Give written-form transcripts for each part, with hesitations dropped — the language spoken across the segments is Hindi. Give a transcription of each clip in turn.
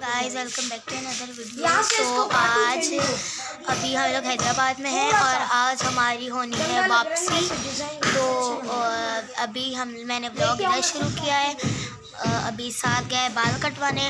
Guys welcome back to another video. तो आज अभी हम लोग हैदराबाद में हैं और आज हमारी होनी है वापसी। तो अभी मैंने ब्लॉग इधर शुरू किया है। अभी साथ गए बाल कटवाने,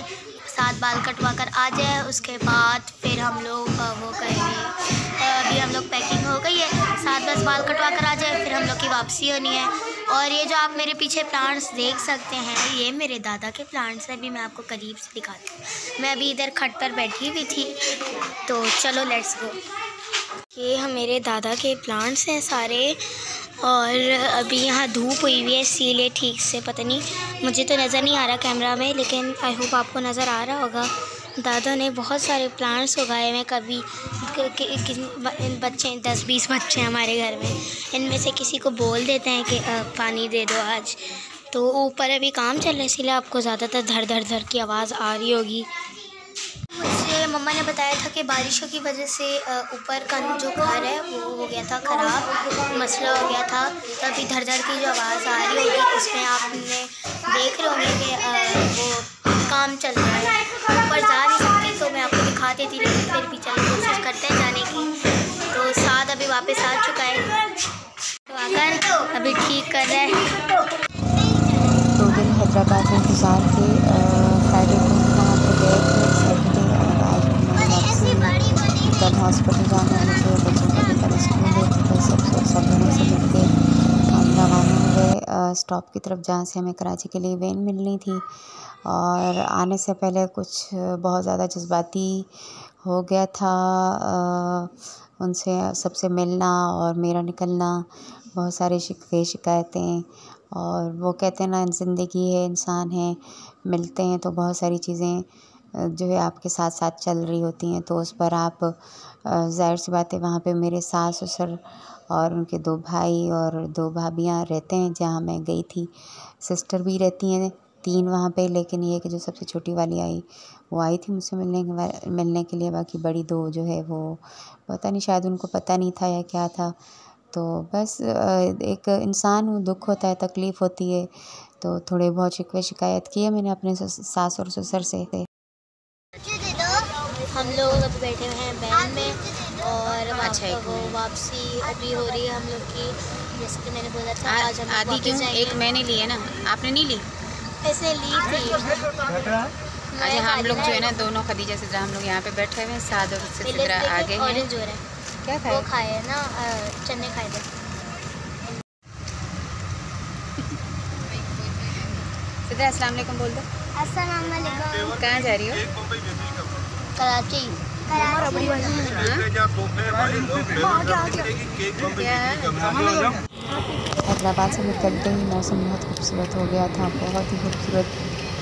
साथ बाल कटवा कर आ जाए, उसके बाद फिर हम लोग वो करेंगे। अभी हम लोग पैकिंग हो गई है, साथ बस बाल कटवा कर आ जाए, फिर हम लोग की वापसी होनी है। और ये जो आप मेरे पीछे प्लांट्स देख सकते हैं, ये मेरे दादा के प्लांट्स हैं। अभी मैं आपको करीब से दिखाती हूँ। मैं अभी इधर खट पर बैठी हुई थी, तो चलो लेट्स गो। ये हम मेरे दादा के प्लांट्स हैं सारे, और अभी यहाँ धूप हुई हुई है इसीलिए ठीक से पता नहीं, मुझे तो नज़र नहीं आ रहा कैमरा में, लेकिन आई होप आपको नज़र आ रहा होगा। दादा ने बहुत सारे प्लांट्स उगाए हैं। कभी बच्चे 10-20 बच्चे हैं हमारे घर में, इनमें से किसी को बोल देते हैं कि पानी दे दो आज। तो ऊपर अभी काम चल रहा है, इसीलिए आपको ज़्यादातर धड़ धड़ धड़ की आवाज़ आ रही होगी। मुझे मम्मा ने बताया था कि बारिशों की वजह से ऊपर का जो घर है वो हो गया था ख़राब, मसला हो गया था। तो अभी धड़ धड़ की जो आवाज़ आ रही होगी उसमें आपने देख रहे होंगे कि वो काम चल रहा है। ऊपर जा नहीं सकती तो मैं आपको दिखा देती, लेकिन फिर भी चलो कोशिश करते हैं जाने की। तो साथ अभी वापस आ चुका है, तो आकर अभी ठीक कर रहा है। 2 दिन हैदराबाद में गुजार के फ्राइडे को वहाँ पर गए थे सैटरडे, और आज वापसी कल हॉस्पिटल जाना है मुझे, बच्चों का भी कल स्कूल है। तो सब लोगों से मिल के हम रवाना हुए स्टॉप की तरफ, जहाँ से हमें कराची के लिए वैन मिलनी थी। और आने से पहले कुछ बहुत ज़्यादा जज्बाती हो गया था, उनसे सबसे मिलना और मेरा निकलना, बहुत सारी शिकायतें। और वो कहते हैं ना, ज़िंदगी है, इंसान है, मिलते हैं तो बहुत सारी चीज़ें जो है आपके साथ साथ चल रही होती हैं। तो उस पर आप ज़ाहिर सी बात है, वहाँ पे मेरे सास ससुर और उनके 2 भाई और 2 भाभियाँ रहते हैं जहाँ मैं गई थी। सिस्टर भी रहती हैं 3 वहाँ पे, लेकिन ये कि जो सबसे छोटी वाली आई, वो आई थी मुझसे मिलने के लिए। बाकी बड़ी 2 जो है वो पता नहीं, शायद उनको पता नहीं था या क्या था। तो बस एक इंसान हूँ, दुख होता है, तकलीफ़ होती है, तो थोड़े बहुत शिकायत की है मैंने अपने सास और ससुर से। हम लोग अभी बैठे हुए हैं वैन में, और वो वापसी अभी हो रही है हम लोग की। जैसे कि मैंने बोला था आज हम आधी क्यों, एक मैंने ली है ना, आपने नहीं ली? ऐसे ली थी। अच्छा, हम लोग जो है ना दोनों खदीजा से हम लोग यहाँ पे बैठे हुए हैं, साथ और उससे सिदरा आगे ऑरेंज हो रहा है। क्या खाए? वो खाए है ना, चने खाए थे। सिदरा अस्सलाम वालेकुम बोल दो। अस्सलाम वालेकुम। कहाँ जा रही हो? कराची। हैदराबाद से निकलते ही मौसम बहुत खूबसूरत हो गया था, बहुत ही खूबसूरत।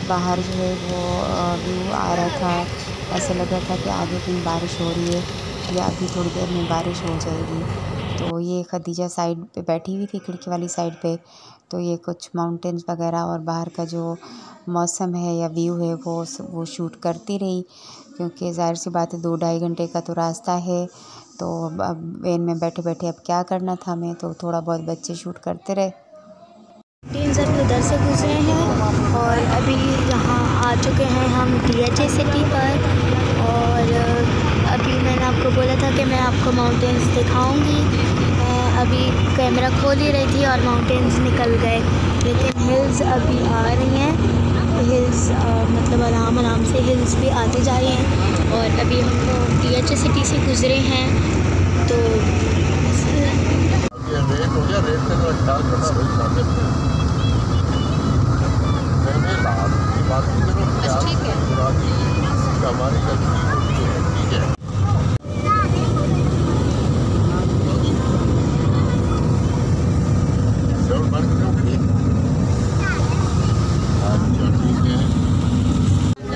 बाहर जो है वो व्यू आ रहा था, ऐसा लग रहा था कि आगे कहीं बारिश हो रही है या अभी थोड़ी देर में बारिश हो जाएगी। तो ये खदीजा साइड पे बैठी हुई थी, खिड़की वाली साइड पे। तो ये कुछ माउंटेन्स वगैरह और बाहर का जो मौसम है या व्यू है वो शूट करती रही, क्योंकि ज़ाहिर सी बात है 2-2.5 घंटे का तो रास्ता है। तो अब वैन में बैठे बैठे अब क्या करना था हमें, तो थोड़ा बहुत बच्चे शूट करते रहे। अभी उधर से गुजरे हैं और अभी यहाँ आ चुके हैं हम DHA सिटी पर। और अभी मैंने आपको बोला था कि मैं आपको माउंटेन्स दिखाऊंगी। मैं अभी कैमरा खोल ही रही थी और माउंटेन्स निकल गए, लेकिन हिल्स अभी आ रही हैं। हिल्स मतलब आराम से हिल्स भी आते जा रही हैं। और अभी हम लोग DHA सिटी से गुजरे हैं। तो बस ठीक है।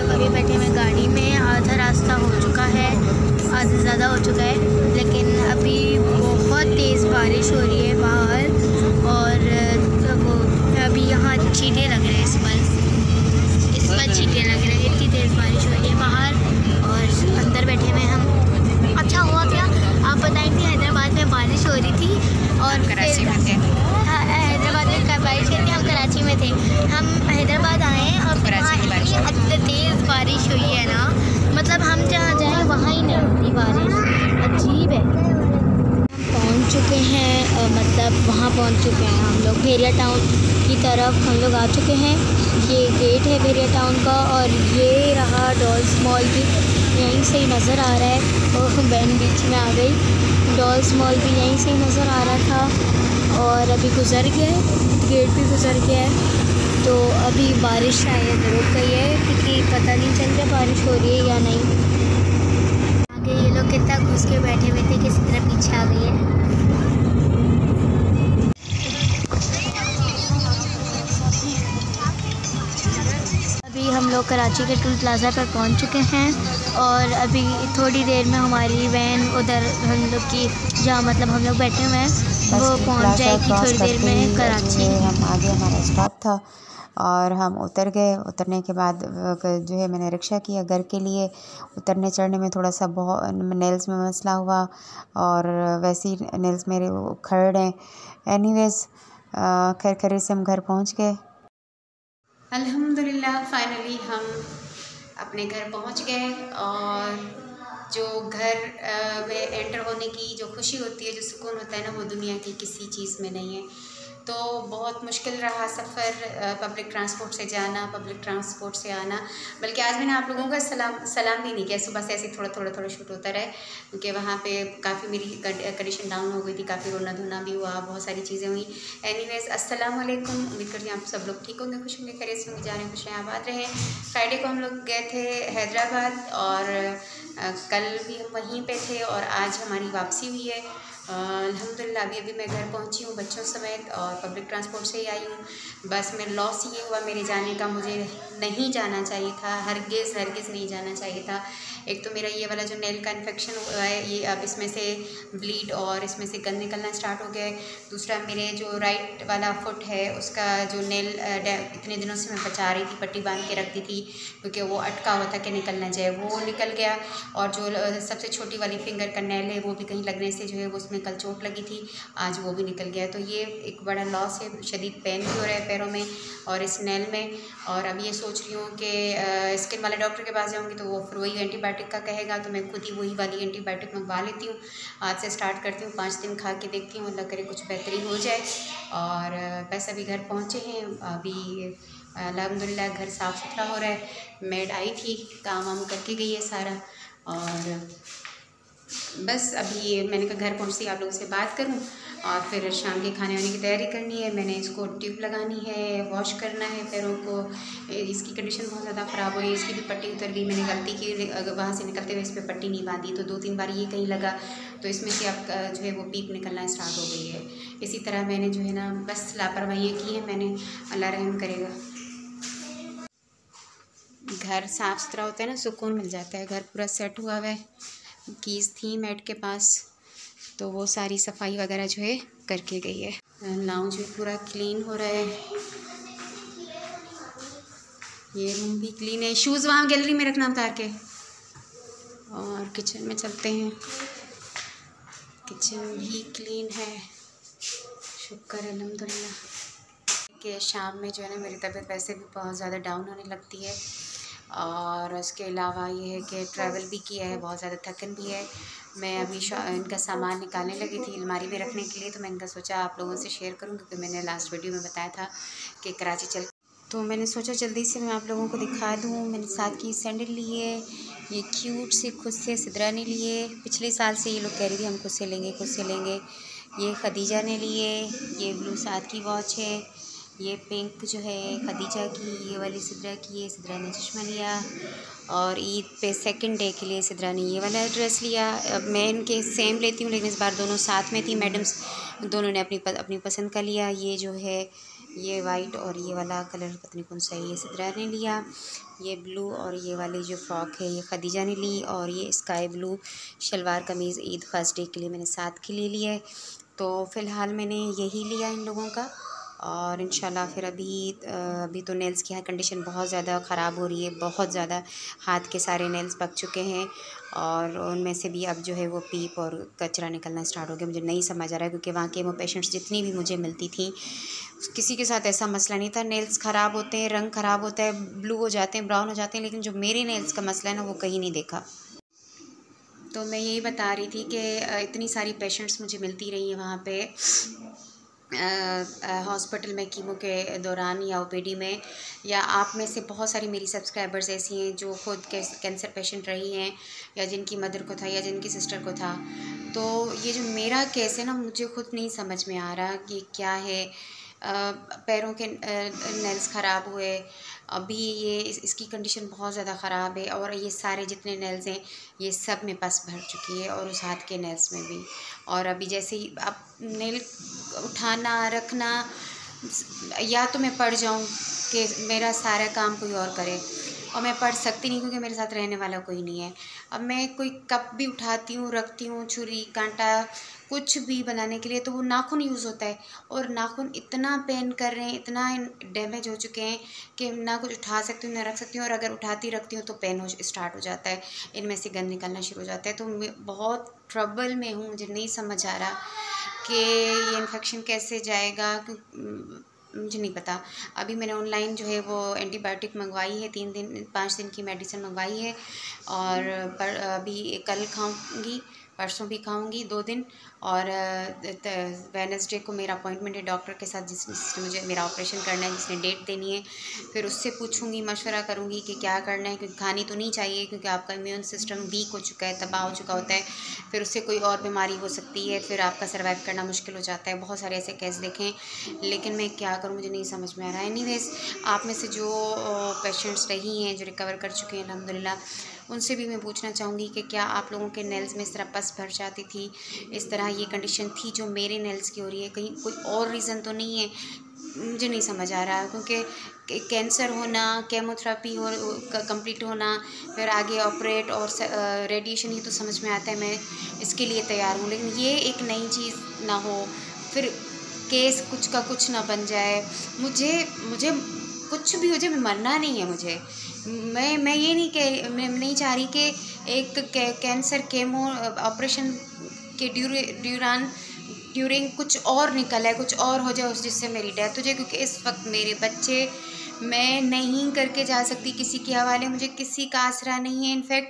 अभी बैठे हुए गाड़ी में, आधा रास्ता हो चुका है, आधा ज़्यादा हो चुका है, लेकिन अभी बहुत तेज़ बारिश हो रही है बाहर। और वो अभी यहाँ चींटे लग रहे हैं, इस पर चींटे लग रहे हैं, इतनी तेज़ बारिश हो रही है बाहर। और अंदर बैठे हुए हम। अच्छा हुआ क्या, आप बताएं कि हैदराबाद में बारिश हो रही थी और कराची में थे। हैदराबाद में बारिश हुई थी, हम कराची में थे। हम हैदराबाद आए और कराची में तेज़ बारिश हुई है ना, बारिश अजीब है। हम पहुंच चुके हैं, मतलब वहाँ पहुंच चुके हैं हम लोग भेरिया टाउन की तरफ हम लोग आ चुके हैं। ये गेट है भेरिया टाउन का और ये रहा डॉल्स मॉल भी यहीं से ही नज़र आ रहा है। और बहन बीच में आ गई। डॉल्स मॉल भी यहीं से ही नज़र आ रहा था और अभी गुज़र गया है, गेट भी गुज़र गया है। तो अभी बारिश शायद रुक गई है क्योंकि पता नहीं चल रहा बारिश हो रही है या नहीं। आगे ये लोग कितना घुस के बैठे हुए थे, किसी तरह पीछे आ गई है। अभी हम लोग कराची के टोल प्लाज़ा पर पहुंच चुके हैं और अभी थोड़ी देर में हमारी वैन उधर हम लोग की जहाँ मतलब हम लोग बैठे हुए हैं वो पहुंच जाएगी थोड़ी देर में कराची। हम आगे हमारा स्टॉप था और हम उतर गए। उतरने के बाद जो है मैंने रिक्शा किया घर के लिए। उतरने चढ़ने में थोड़ा सा बहुत नेल्स में मसला हुआ और वैसे ही नेल्स मेरे उखड़ हैं। एनीवेज़ खैर खैर से हम घर पहुंच गए। अल्हम्दुलिल्लाह फाइनली हम अपने घर पहुंच गए और जो घर में एंटर होने की जो खुशी होती है, जो सुकून होता है ना, वो दुनिया की किसी चीज़ में नहीं है। तो बहुत मुश्किल रहा सफ़र, पब्लिक ट्रांसपोर्ट से जाना, पब्लिक ट्रांसपोर्ट से आना। बल्कि आज मैंने आप लोगों का सलाम भी नहीं किया। सुबह से ऐसे थोड़ा शूट होता रहे क्योंकि वहाँ पे काफ़ी मेरी कंडीशन डाउन हो गई थी, काफ़ी रोना धोना भी हुआ, बहुत सारी चीज़ें हुई। एनीवेज़ अस्सलाम वालेकुम। उम्मीद करती हूँ आप सब लोग ठीक होंगे, खुश होंगे, खैरियत से होंगे, जा रहे हैं, खुश आबाद रहे। फ्राइडे को हम लोग गए थे हैदराबाद और कल भी हम वहीं पे थे और आज हमारी वापसी हुई है। अल्हम्दुलिल्लाह अभी मैं घर पहुंची हूँ बच्चों समेत और पब्लिक ट्रांसपोर्ट से ही आई हूँ। बस में लॉस ये हुआ मेरे जाने का, मुझे नहीं जाना चाहिए था, हरगिज़ नहीं जाना चाहिए था। एक तो मेरा ये वाला जो नेल का इन्फेक्शन हुआ है, ये अब इसमें से ब्लीड और इसमें से गंद निकलना स्टार्ट हो गया है। दूसरा मेरे जो राइट वाला फुट है उसका जो नेल इतने दिनों से मैं बचा रही थी, पट्टी बांध के रखती थी क्योंकि वो अटका हुआ था कि निकल ना जाए, वो निकल गया। और जो सबसे छोटी वाली फिंगर का नेल है वो भी कहीं लगने से जो है वो उसमें कल चोट लगी थी, आज वो भी निकल गया। तो ये एक बड़ा लॉस है, शदीद पेन भी हो रहा है पैरों में और इस नेल में। और अब ये सोच रही हूँ कि स्किन वाले डॉक्टर के पास जाऊँगी तो वो फिर वही एंटीबायोटिक का कहेगा, तो मैं खुद ही वही वाली एंटीबायोटिक मंगवा लेती हूँ। आज से स्टार्ट करती हूँ, 5 दिन खा के देखती हूँ, अल्लाह करे कुछ बेहतरी हो जाए। और बस अभी घर पहुँचे हैं, अभी अल्हम्दुलिल्लाह घर साफ़ सुथरा हो रहा है। मेड आई थी, काम वाम करके गई है सारा। और बस अभी मैंने कहा घर पहुँचती आप लोगों से बात करूं और फिर शाम के खाने वाने की तैयारी करनी है। मैंने इसको ट्यूब लगानी है, वॉश करना है पैरों को। इसकी कंडीशन बहुत ज़्यादा ख़राब हो रही है, इसकी भी पट्टी उतर गई। मैंने गलती की, अगर वहाँ से निकलते हुए इस पर पट्टी नहीं बांधी तो 2-3 बार ये कहीं लगा तो इसमें से अब जो है वो पीप निकलना स्टार्ट हो गई है। इसी तरह मैंने जो है ना बस लापरवाहियाँ की हैं मैंने, अल्लाह रहम करेगा। घर साफ़ सुथरा होता है ना, सुकून मिल जाता है। घर पूरा सेट हुआ हुआ है, कीज़ थी मेड के पास तो वो सारी सफाई वगैरह जो है करके गई है। लाउंज भी पूरा क्लीन हो रहा है, ये रूम भी क्लीन है। शूज़ वहाँ गैलरी में रखना उतार के। और किचन में चलते हैं, किचन भी क्लीन है, शुक्र अल्हम्दुलिल्लाह। कि शाम में जो है ना मेरी तबीयत वैसे भी बहुत ज़्यादा डाउन होने लगती है और उसके अलावा ये है कि ट्रैवल भी किया है, बहुत ज़्यादा थकन भी है। मैं अभी इनका सामान निकालने लगी थी अलमारी में रखने के लिए, तो मैंने इनका सोचा आप लोगों से शेयर करूं क्योंकि मैंने लास्ट वीडियो में बताया था कि कराची चल, तो मैंने सोचा जल्दी से मैं आप लोगों को दिखा दूं। मैंने साथ की सैंडल ली है, ये क्यूट से खुद से सिदरानी लिए। पिछले साल से ये लोग कह रही थी हम खुद से लेंगे। ये खदीजा ने लिए, ये ब्लू साथ की वॉच है, ये पिंक जो है खदीजा की, ये वाली सिदरा की, ये सिदरा ने चश्मा लिया। और ईद पे सेकंड डे के लिए सिदरा ने ये वाला ड्रेस लिया। अब मैं इनके सेम लेती हूँ लेकिन इस बार दोनों साथ में थी मैडम्स, दोनों ने अपनी पसंद का लिया। ये जो है ये वाइट और ये वाला कलर पता नहीं कौन सा है, ये सिदरा ने लिया। ये ब्लू और ये वाली जो फ्रॉक है ये खदीजा ने ली। और ये स्काई ब्लू शलवार कमीज़ ईद फर्स्ट डे के लिए मैंने साथ के लिए लिया है। तो फ़िलहाल मैंने यही लिया इन लोगों का। और इंशाल्लाह फिर अभी तो नेल्स की कंडीशन बहुत ज़्यादा ख़राब हो रही है, बहुत ज़्यादा हाथ के सारे नेल्स पक चुके हैं और उनमें से भी अब जो है वो पीप और कचरा निकलना स्टार्ट हो गया। मुझे नहीं समझ आ रहा है क्योंकि वहाँ के वो पेशेंट्स जितनी भी मुझे मिलती थी किसी के साथ ऐसा मसला नहीं था। नेल्स ख़राब होते हैं, रंग ख़राब होता है, ब्लू हो जाते हैं, ब्राउन हो जाते हैं, लेकिन जो मेरे नेल्स का मसला है ना वो कहीं नहीं देखा। तो मैं यही बता रही थी कि इतनी सारी पेशेंट्स मुझे मिलती रही हैं वहाँ पे हॉस्पिटल में कीमो के दौरान या ओपीडी में, या आप में से बहुत सारी मेरी सब्सक्राइबर्स ऐसी हैं जो खुद कैंसर पेशेंट रही हैं, या जिनकी मदर को था या जिनकी सिस्टर को था। तो ये जो मेरा केस है ना, मुझे खुद नहीं समझ में आ रहा कि क्या है। पैरों के नेल्स ख़राब हुए, अभी ये इसकी कंडीशन बहुत ज़्यादा ख़राब है, और ये सारे जितने नेल्स हैं ये सब में पस भर चुकी है, और उस हाथ के नेल्स में भी। और अभी जैसे ही अब नेल उठाना रखना, या तो मैं पड़ जाऊं कि मेरा सारा काम कोई और करे, और मैं पढ़ सकती नहीं क्योंकि मेरे साथ रहने वाला कोई नहीं है। अब मैं कोई कप भी उठाती हूँ, रखती हूँ, छुरी कांटा कुछ भी बनाने के लिए, तो वो नाखून यूज़ होता है, और नाखून इतना पेन कर रहे हैं, इतना डैमेज हो चुके हैं कि ना कुछ उठा सकती हूँ ना रख सकती हूँ, और अगर उठाती रखती हूँ तो पेन स्टार्ट हो जाता है, इनमें से गंद निकलना शुरू हो जाता है। तो मैं बहुत ट्रबल में हूँ, मुझे नहीं समझ आ रहा कि ये इन्फेक्शन कैसे जाएगा, मुझे नहीं पता। अभी मैंने ऑनलाइन जो है वो एंटीबायोटिक मंगवाई है, 5 दिन की मेडिसिन मंगवाई है, और अभी कल खाऊंगी, परसों भी खाऊंगी 2 दिन, और वेडनेसडे को मेरा अपॉइंटमेंट है डॉक्टर के साथ जिसने मुझे मेरा ऑपरेशन करना है, जिसने डेट देनी है। फिर उससे पूछूंगी, मशवरा करूंगी कि क्या करना है, क्योंकि खानी तो नहीं चाहिए, क्योंकि आपका इम्यून सिस्टम वीक हो चुका है, तबाह हो चुका होता है, फिर उससे कोई और बीमारी हो सकती है, फिर आपका सर्वाइव करना मुश्किल हो जाता है। बहुत सारे ऐसे केस देखें, लेकिन मैं क्या करूँ, मुझे नहीं समझ में आ रहा है। एनीवेज, आप में से जो पेशेंट्स रही हैं, जो रिकवर कर चुके हैं अल्हम्दुलिल्लाह, उनसे भी मैं पूछना चाहूँगी कि क्या आप लोगों के नेल्स में इस तरह पस भर जाती थी, इस तरह ये कंडीशन थी जो मेरे नेल्स की हो रही है, कहीं कोई और रीज़न तो नहीं है, मुझे नहीं समझ आ रहा। क्योंकि कैंसर होना, केमोथेरेपी हो कंप्लीट होना, फिर आगे ऑपरेट और रेडिएशन, ही तो समझ में आता है, मैं इसके लिए तैयार हूँ। लेकिन ये एक नई चीज़ ना हो, फिर केस कुछ का कुछ ना बन जाए। मुझे कुछ भी हो जाए, मैं मरना नहीं है मुझे। मैं ये मैं नहीं चाह रही कि एक कैंसर केमो ऑपरेशन के ड्यूरिंग कुछ और निकल है, कुछ और हो जाए जिससे मेरी डेथ हो जाए, क्योंकि इस वक्त मेरे बच्चे मैं नहीं करके जा सकती किसी के हवाले, मुझे किसी का आसरा नहीं है। इनफैक्ट